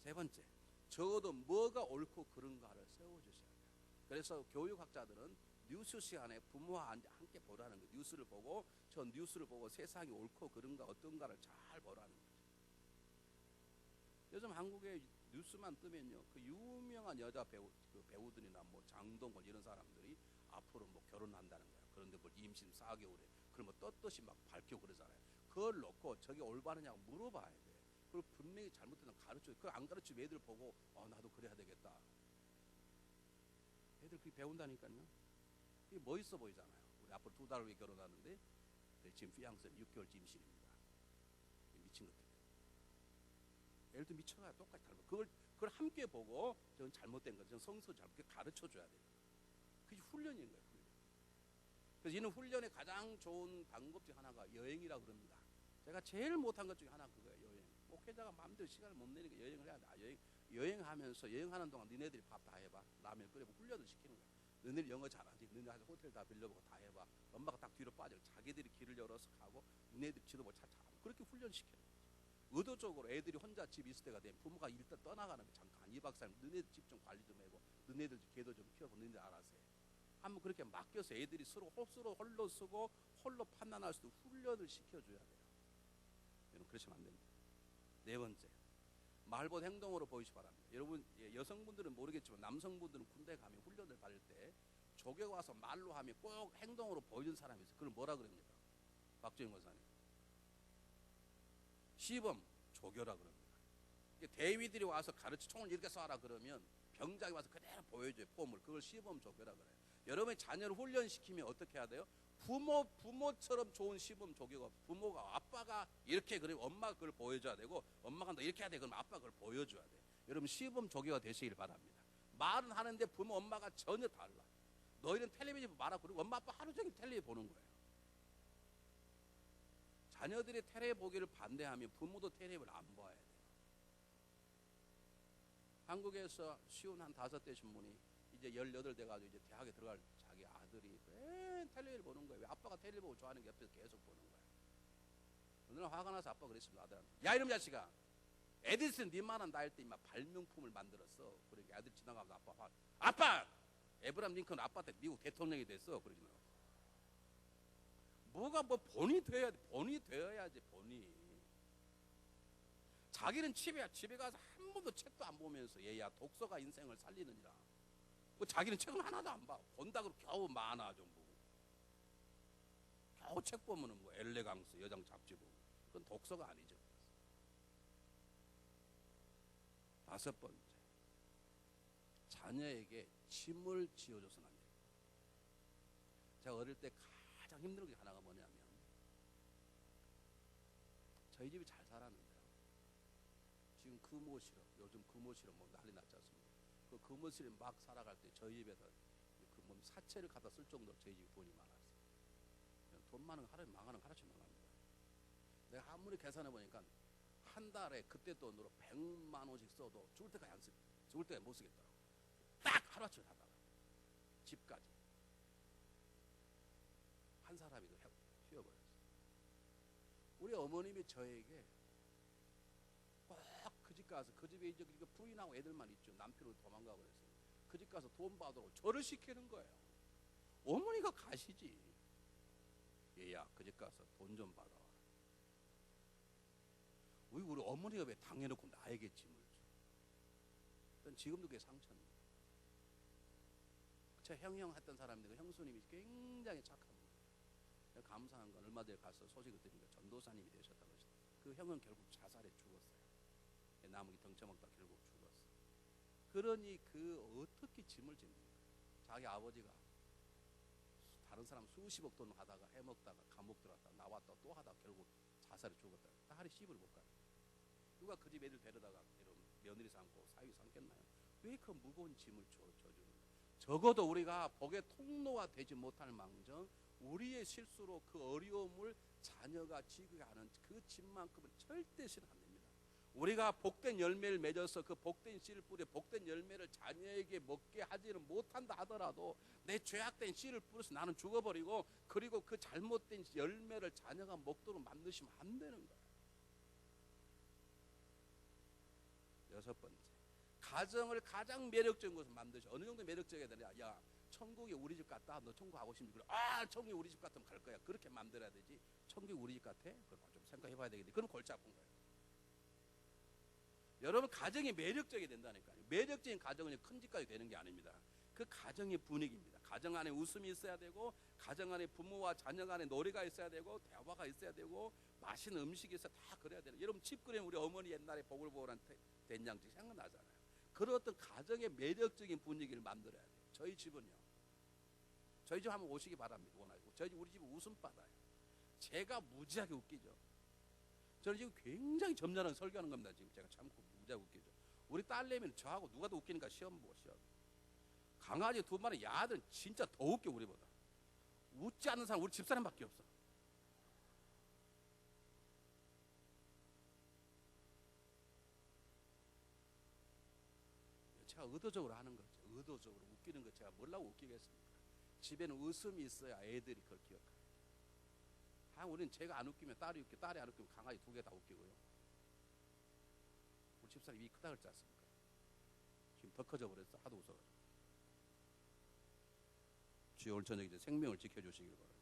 세 번째, 적어도 뭐가 옳고 그른가를 세워주셔야 돼요. 그래서 교육학자들은 뉴스 시간에 부모와 함께 보라는 거예요. 뉴스를 보고 저 뉴스를 보고 세상이 옳고 그른가 어떤가를 잘 보라는 거죠. 요즘 한국에 뉴스만 뜨면요, 그 유명한 여자 배우들이나 뭐 장동건 이런 사람들이 앞으로 뭐 결혼한다는 거야. 그런데 뭐 임신 4개월에 그걸 뭐 떳떳이 막 밝히고 그러잖아요. 그걸 놓고 저게 올바르냐고 물어봐야 돼. 그걸 분명히 잘못되면 가르쳐. 그걸 안 가르치면 애들 보고 나도 그래야 되겠다. 애들 그게 배운다니까요. 그게 멋있어 보이잖아요. 우리 앞으로 2달 후에 결혼하는데 지금 피앙세는 6개월째 임신입니다. 미친 것들. 애들도 미쳐가요. 똑같이 닮아. 그걸 함께 보고 저건 잘못된 거, 저건 성서 잘못 가르쳐줘야 돼요. 그게 훈련인 거예요. 훈련. 그래서 이는 훈련의 가장 좋은 방법 중 하나가 여행이라고 그럽니다. 제가 제일 못한 것 중에 하나 그거예요. 여행. 목회자가 마음대로 시간을 못 내니까 여행을 해야 돼. 여행하면서 여행하는 동안 너네들이 밥 다 해봐. 라면 끓여고 훈련을 시키는 거야. 너네들 영어 잘하지? 너네들 호텔 다 빌려보고 다 해봐. 엄마가 딱 뒤로 빠져. 자기들이 길을 열어서 가고 너네들 지도 못 찾아. 그렇게 훈련시키는 거지. 의도적으로 애들이 혼자 집 있을 때가 되면 부모가 일단 떠나가는 거 잠깐 2박 3일 너네들 집 좀 관리 좀 해고 너네들 개도 좀 키워보고 너네들 알아서 해. 한번 그렇게 맡겨서 애들이 서로 홀로 쓰고 홀로 판단할 수 있도록 훈련을 시켜줘야 돼요. 여러분 그러시면 안 됩니다. 네 번째, 말보다 행동으로 보이시 바랍니다. 여러분 여성분들은 모르겠지만 남성분들은 군대 가면 훈련을 받을 때 조교 와서 말로 하면 꼭 행동으로 보이는 사람이 있어요. 그걸 뭐라 그럽니까? 박정희 권사님. 시범 조교라 그럽니다. 대위들이 와서 가르쳐 총을 이렇게 쏴라 그러면 병장이 와서 그대로 보여줘요. 폼을. 그걸 시범 조교라 그래요. 여러분의 자녀를 훈련시키면 어떻게 해야 돼요? 부모처럼 좋은 시범 조교가 부모가 아빠가 이렇게 그러면 엄마가 그걸 보여줘야 되고 엄마가 너 이렇게 해야 돼. 그럼 아빠가 그걸 보여줘야 돼. 여러분 시범 조교가 되시길 바랍니다. 말은 하는데 부모 엄마가 전혀 달라. 너희는 텔레비전 말하고 그리고 엄마 아빠 하루 종일 텔레비전 보는 거예요. 자녀들이 텔레 보기를 반대하면 부모도 텔레비를 안 봐야 돼요. 한국에서 쉬운 한 5대 신분이 이제 18 돼가지고 이제 대학에 들어갈 자기 아들이 왜 텔레비를 보는 거예요? 왜 아빠가 텔레비 보고 좋아하는 게 옆에서 계속 보는 거예요? 어느 날 화가 나서 아빠가 그랬습니다. 아들한테. 야 이놈 자식아, 에디슨 니만한 나일 때 막 발명품을 만들었어. 그러니까 아들 지나가면서 아빠 에브람 링컨 아빠 때 미국 대통령이 됐어. 그러지 마. 뭐가 뭐 본이 되어야지 본이. 자기는 집에 가서 한 번도 책도 안 보면서 얘야 독서가 인생을 살리느니라. 뭐 자기는 책은 하나도 안 봐. 본다고 겨우 만화 좀 보고. 겨우 책 보면은 뭐 엘레강스 여장 잡지 보고. 그건 독서가 아니죠. 5번째, 자녀에게 짐을 지어줘서는 안 돼요. 제가 어릴 때 가장 힘든 게 하나가 뭐냐면 저희 집이 잘 살았는데요. 지금 금오 실험, 요즘 금오 실험 뭐 난리 났지 않습니까? 그 금오 실험 막 살아갈 때 저희 집에서 그 뭐 사채를 갖다 쓸 정도로 저희 집이 돈이 많았어요. 돈 많은 거 하루에 망하는 거 하루씩 망합니다. 내가 아무리 계산해 보니까 한 달에 그때 돈으로 100만 원씩 써도 죽을 때까지 안 씁니다. 죽을 때까지 못 쓰겠더라고. 딱 하루아침에 다 나가요. 집까지. 한 사람이 휘어버렸어요. 우리 어머님이 저에게 꼭 그 집 가서 그 집에 이제 부인하고 애들만 있죠. 남편으로 도망가고 그랬어요. 그 집 가서 돈 받으라고 저를 시키는 거예요. 어머니가 가시지. 얘야 그 집 가서 돈 좀 받아와. 우리 어머니가 왜 당해놓고 나에게 짐을 줘? 지금도 그게 상처입니다. 제 형형 했던 사람인데 그 형수님이 굉장히 착합니다. 감사한 건 얼마 전에 가서 소식을 들으니까 전도사님이 되셨다고 하시더라고요. 그 형은 결국 자살해 죽었어요. 나무기 덩쳐먹다 결국 죽었어요. 그러니 어떻게 짐을 집니까? 자기 아버지가 다른 사람 수십억 돈 하다가 해먹다가 감옥 들어갔다가 나왔다가 또 하다가 결국 자살해 죽었다. 딸이 시집을 못 가요. 누가 그 집 애들 데려다가 며느리 삼고 사위 삼겠나요? 왜 그 무거운 짐을 져주는 거예요? 적어도 우리가 복의 통로가 되지 못할 망정 우리의 실수로 그 어려움을 자녀가 지게 하는 그 짐만큼은 절대 실은 안 됩니다. 우리가 복된 열매를 맺어서 그 복된 씨를 뿌려 복된 열매를 자녀에게 먹게 하지는 못한다 하더라도 내 죄악된 씨를 뿌려서 나는 죽어버리고 그리고 그 잘못된 열매를 자녀가 먹도록 만드시면 안 되는 거예요. 6번째, 가정을 가장 매력적인 것을 만드셔. 어느 정도 매력적이어야 되냐? 야, 천국이 우리 집 같다. 너 천국 가고 싶니? 그래. 천국이 우리 집 같으면 갈 거야. 그렇게 만들어야 되지. 천국이 우리 집 같아? 그걸 좀 생각해봐야 되겠네. 그럼 골치 아픈 거예요. 여러분 가정이 매력적이 된다니까요. 매력적인 가정은 큰 집까지 되는 게 아닙니다. 그 가정의 분위기입니다. 가정 안에 웃음이 있어야 되고 가정 안에 부모와 자녀 간에 놀이가 있어야 되고 대화가 있어야 되고 맛있는 음식이 있어야 다 그래야 되는. 여러분 집 그리면 우리 어머니 옛날에 보글보글한 된장찌개 생각나잖아요. 그런 어떤 가정의 매력적인 분위기를 만들어야 돼요. 저희 집은요. 저희 집 한번 오시기 바랍니다. 원하고. 우리 집은 웃음바다예요. 제가 무지하게 웃기죠. 저는 지금 굉장히 점잖은 설교하는 겁니다. 지금 제가 참 무지하게 웃기죠. 우리 딸내미는 저하고 누가 더 웃기는가 시험 보고 시험. 강아지 2마리 야들은 진짜 더 웃겨 우리보다. 웃지 않는 사람 우리 집사람밖에 없어. 제가 의도적으로 하는 거죠. 의도적으로 웃기는 거 제가 뭐라고 웃기겠습니까? 집에는 웃음이 있어야 애들이 그걸 기억합니다. 우리는 제가 안 웃기면 딸이 웃기고 딸이 안 웃기면 강아지 2개 다 웃기고요. 우리 집사람이 입이 크다 그랬지 않습니까? 지금 더 커져 버렸어. 하도 웃어가지고. 주여 오늘 저녁에 생명을 지켜주시길 바랍니다.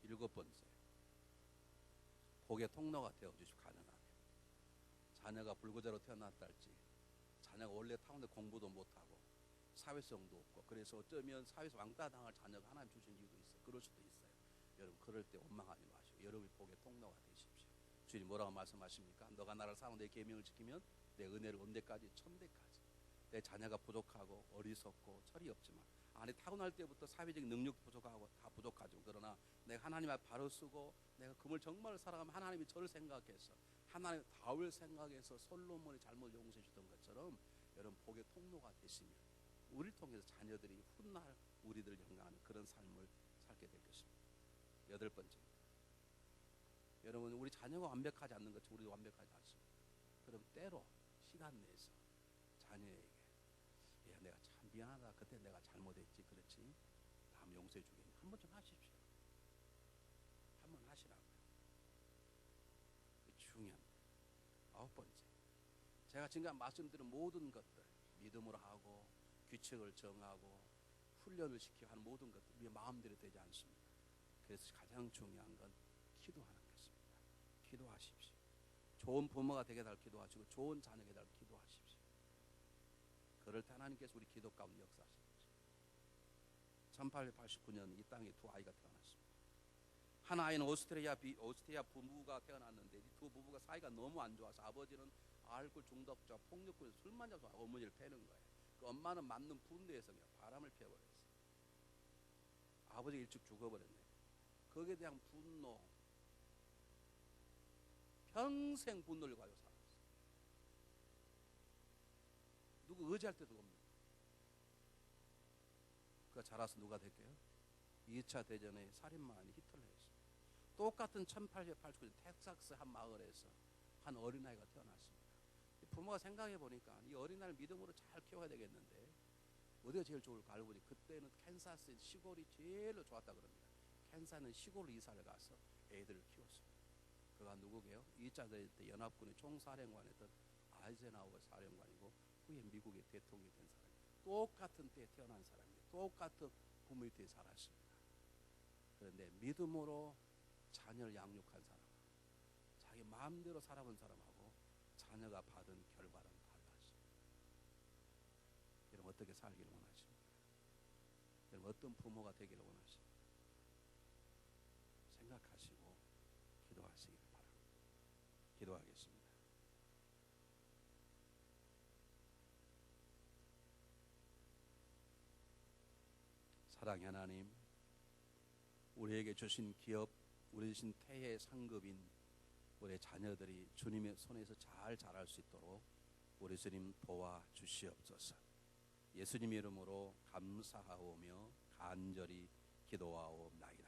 7번째, 복의 통로가 되어주시고 가능하게. 자녀가 불구자로 태어났다 할지, 자녀가 원래 타고난 공부도 못하고 사회성도 없고, 그래서 어쩌면 사회에서 왕따 당할 자녀가 하나님 주신 이유도 있어요. 그럴 수도 있어요. 여러분 그럴 때 원망하지 마시고 여러분이 복의 통로가 되십시오. 주님 뭐라고 말씀하십니까? 너가 나를 사랑하고 내 계명을 지키면 내 은혜를 언제까지? 천대까지. 내 자녀가 부족하고 어리석고 철이 없지만, 아니 타고날 때부터 사회적 능력 부족하고 다 부족하죠. 그러나 내가 하나님 앞에 바로 쓰고 내가 그물 정말 살아가면 하나님이 저를 생각해서, 하나님 다윗을 생각해서 솔로몬의 잘못을 용서해 주던 것처럼 여러분 복의 통로가 되시면 우리를 통해서 자녀들이 훗날 우리들 영광하는 그런 삶을 살게 될 것입니다. 8번째, 여러분 우리 자녀가 완벽하지 않는 것처럼 우리도 완벽하지 않습니다. 그럼 때로 시간 내서 자녀에게, 야 내가 참 미안하다, 그때 내가 잘못했지, 그렇지, 다음 용서해 주겠니, 한번 좀 하십시오. 한번 하시라고요. 중요합니다. 9번째, 제가 지금 말씀드린 모든 것들 믿음으로 하고 규칙을 정하고 훈련을 시키고 하는 모든 것들 우리 마음대로 되지 않습니다. 그래서 가장 중요한 건 기도하는 것입니다. 기도하십시오. 좋은 부모가 되게 달 기도하시고 좋은 자녀가 달 기도하십시오. 그럴 때 하나님께서 우리 기도 가운데 역사하시는 거죠. 1889년 이 땅에 2아이가 태어났습니다. 한 아이는 오스트리아 부부가 태어났는데 이 2 부부가 사이가 너무 안 좋아서 아버지는 알코올 중독자, 폭력꾼, 술만 잡아서 어머니를 패는 거예요. 그 엄마는 맞는 분노에서 그냥 바람을 피워버렸어요. 아버지가 일찍 죽어버렸네요. 거기에 대한 분노, 평생 분노를 가지고 살았어요. 누구 의지할 데도 없는. 그가 자라서 누가 될까요? 2차 대전의 살인마인 히틀러였습니다. 똑같은 1889년 텍사스 한 마을에서 한 어린아이가 태어났습니다. 부모가 생각해 보니까 이 어린아이를 믿음으로 잘 키워야 되겠는데 어디가 제일 좋을까 알고 보니 그때는 캔사스 시골이 제일 좋았다 그럽니다. 캔사스는 시골 이사를 가서 애들을 키웠습니다. 그가 누구게요? 2차 대전 때 연합군의 총사령관이었던 아이젠하워 사령관이고 후에 미국의 대통령이 된 사람입니다. 똑같은 때에 태어난 사람이에요. 똑같은 부모 밑에 살았습니다. 그런데 믿음으로 자녀를 양육한 사람, 자기 마음대로 살아본 사람하고 자녀가 받은 결과는 달랐습니다. 여러분 어떻게 살기를 원하십니까? 여러분 어떤 부모가 되기를 원하십니까? 생각하시고 기도하시기를 바랍니다. 기도하겠습니다. 사랑의 하나님, 우리에게 주신 기업, 우리 주신 태의 상급인 우리 자녀들이 주님의 손에서 잘 자랄 수 있도록 우리 주님 도와주시옵소서. 예수님의 이름으로 감사하오며 간절히 기도하옵나이다.